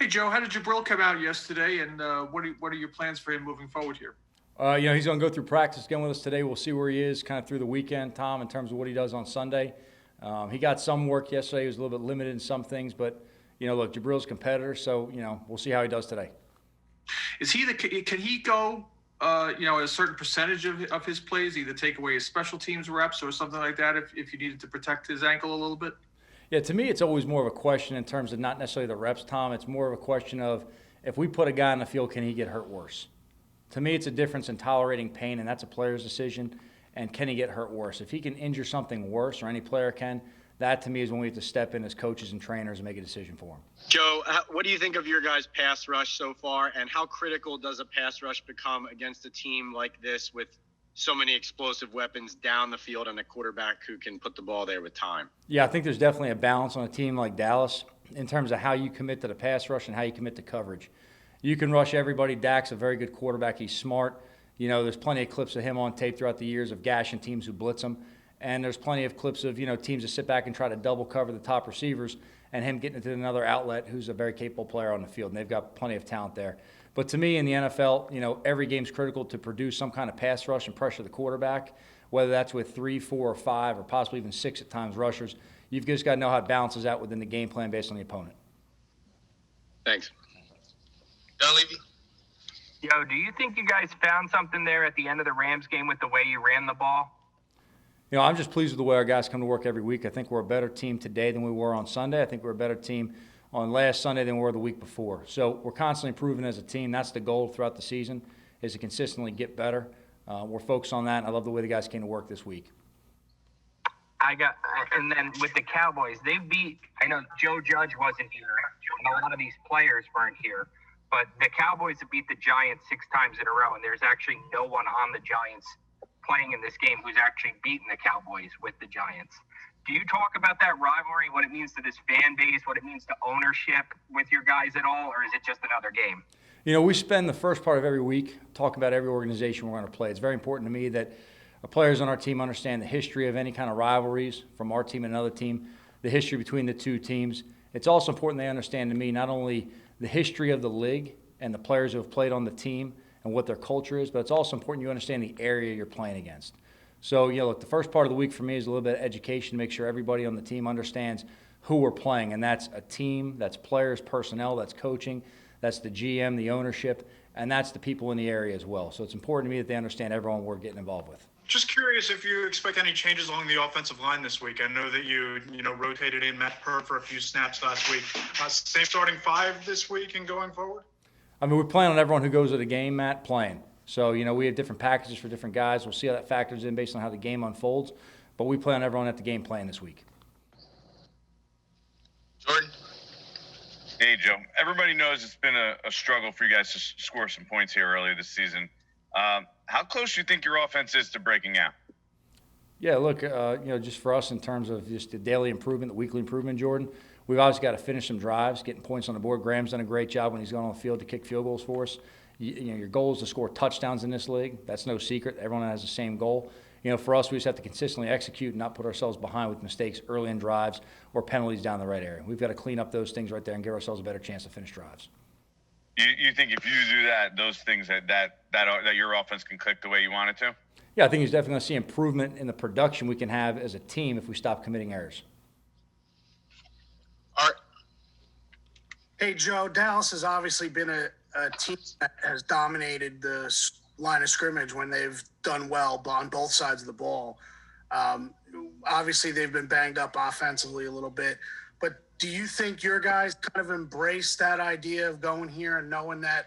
Hey, Joe, how did Jabril come out yesterday, and what are your plans for him moving forward here? He's going to go through practice again with us today. We'll see where he is kind of through the weekend, Tom, in terms of what he does on Sunday. He got some work yesterday. He was a little bit limited in some things, but, look, Jabril's a competitor, so, we'll see how he does today. Is he the can he go? A certain percentage of his plays, either take away his special teams reps or something like that, if you needed to protect his ankle a little bit. Yeah, to me, it's always more of a question in terms of not necessarily the reps, Tom. It's more of a question of if we put a guy on the field, can he get hurt worse? To me, it's a difference in tolerating pain, and that's a player's decision. And can he get hurt worse? If he can injure something worse, or any player can, that to me is when we have to step in as coaches and trainers and make a decision for him. Joe, what do you think of your guys' pass rush so far, and how critical does a pass rush become against a team like this with so many explosive weapons down the field and a quarterback who can put the ball there with time? Yeah, I think there's definitely a balance on a team like Dallas in terms of how you commit to the pass rush and how you commit to coverage. You can rush everybody. Dak's a very good quarterback. He's smart. There's plenty of clips of him on tape throughout the years of gashing teams who blitz him. And there's plenty of clips of, teams that sit back and try to double cover the top receivers and him getting into another outlet who's a very capable player on the field. And they've got plenty of talent there. But to me, in the NFL, every game's critical to produce some kind of pass rush and pressure the quarterback, whether that's with 3, 4, or 5, or possibly even 6 at times rushers. You've just got to know how it balances out within the game plan based on the opponent. Thanks. Don Levy? Yo, do you think you guys found something there at the end of the Rams game with the way you ran the ball? I'm just pleased with the way our guys come to work every week. I think we're a better team today than we were on Sunday. I think we're a better team on last Sunday than we were the week before. So we're constantly improving as a team. That's the goal throughout the season, is to consistently get better. We're focused on that, and I love the way the guys came to work this week. And then with the Cowboys, I know Joe Judge wasn't here, and a lot of these players weren't here, but the Cowboys have beat the Giants 6 times in a row, and there's actually no one on the Giants playing in this game who's actually beaten the Cowboys with the Giants. Do you talk about that rivalry, what it means to this fan base, what it means to ownership with your guys at all, or is it just another game? We spend the first part of every week talking about every organization we're going to play. It's very important to me that our players on our team understand the history of any kind of rivalries from our team and another team, the history between the two teams. It's also important they understand to me not only the history of the league and the players who have played on the team and what their culture is, but it's also important you understand the area you're playing against. So, look, the first part of the week for me is a little bit of education to make sure everybody on the team understands who we're playing, and that's a team, that's players, personnel, that's coaching, that's the GM, the ownership, and that's the people in the area as well. So it's important to me that they understand everyone we're getting involved with. Just curious if you expect any changes along the offensive line this week. I know that you rotated in Matt Purr for a few snaps last week. Same starting 5 this week and going forward? We plan on everyone who goes to the game, Matt, playing. So, we have different packages for different guys. We'll see how that factors in based on how the game unfolds. But we plan on everyone at the game playing this week. Jordan? Hey, Joe. Everybody knows it's been a struggle for you guys to score some points here earlier this season. How close do you think your offense is to breaking out? Yeah, look, just for us in terms of just the daily improvement, the weekly improvement, Jordan, we've obviously got to finish some drives, getting points on the board. Graham's done a great job when he's gone on the field to kick field goals for us. Your goal is to score touchdowns in this league. That's no secret. Everyone has the same goal. For us, we just have to consistently execute and not put ourselves behind with mistakes early in drives or penalties down the right area. We've got to clean up those things right there and give ourselves a better chance to finish drives. You think if you do that, those things that your offense can click the way you want it to? Yeah, I think he's definitely going to see improvement in the production we can have as a team if we stop committing errors. Art? Hey, Joe, Dallas has obviously been a team that has dominated the line of scrimmage when they've done well on both sides of the ball. Obviously, they've been banged up offensively a little bit. But do you think your guys kind of embrace that idea of going here and knowing that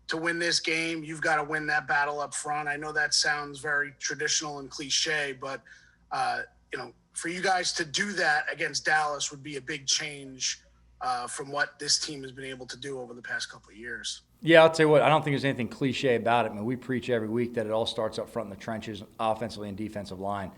to win this game, you've got to win that battle up front? I know that sounds very traditional and cliche, but, for you guys to do that against Dallas would be a big change from what this team has been able to do over the past couple of years. Yeah, I'll tell you what, I don't think there's anything cliche about it. We preach every week that it all starts up front in the trenches, offensively and defensive line.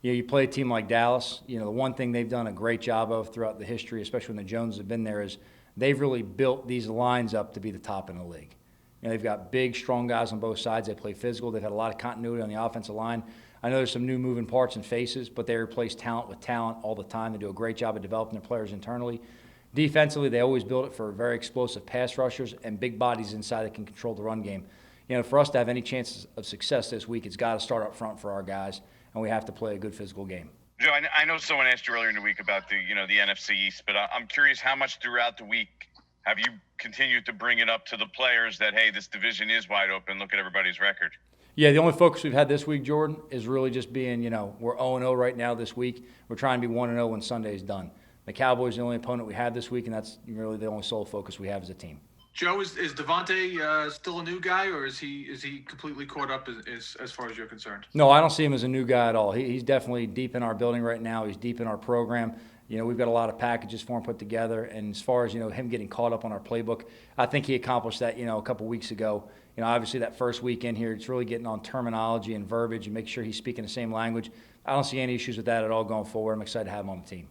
You play a team like Dallas, the one thing they've done a great job of throughout the history, especially when the Joneses have been there, is they've really built these lines up to be the top in the league. They've got big, strong guys on both sides. They play physical. They've had a lot of continuity on the offensive line. I know there's some new moving parts and faces, but they replace talent with talent all the time. They do a great job of developing their players internally. Defensively, they always build it for very explosive pass rushers and big bodies inside that can control the run game. For us to have any chances of success this week, it's got to start up front for our guys, and we have to play a good physical game. Joe, I know someone asked you earlier in the week about the NFC East, but I'm curious how much throughout the week have you continued to bring it up to the players that, hey, this division is wide open. Look at everybody's record. Yeah, the only focus we've had this week, Jordan, is really just being, we're 0-0 right now this week. We're trying to be 1-0 when Sunday is done. The Cowboys are the only opponent we have this week, and that's really the only sole focus we have as a team. Joe, is Devontae still a new guy, or is he completely caught up as far as you're concerned? No, I don't see him as a new guy at all. He's definitely deep in our building right now. He's deep in our program. We've got a lot of packages for him put together. And as far as, him getting caught up on our playbook, I think he accomplished that, a couple weeks ago. Obviously that first week in here, it's really getting on terminology and verbiage and make sure he's speaking the same language. I don't see any issues with that at all going forward. I'm excited to have him on the team.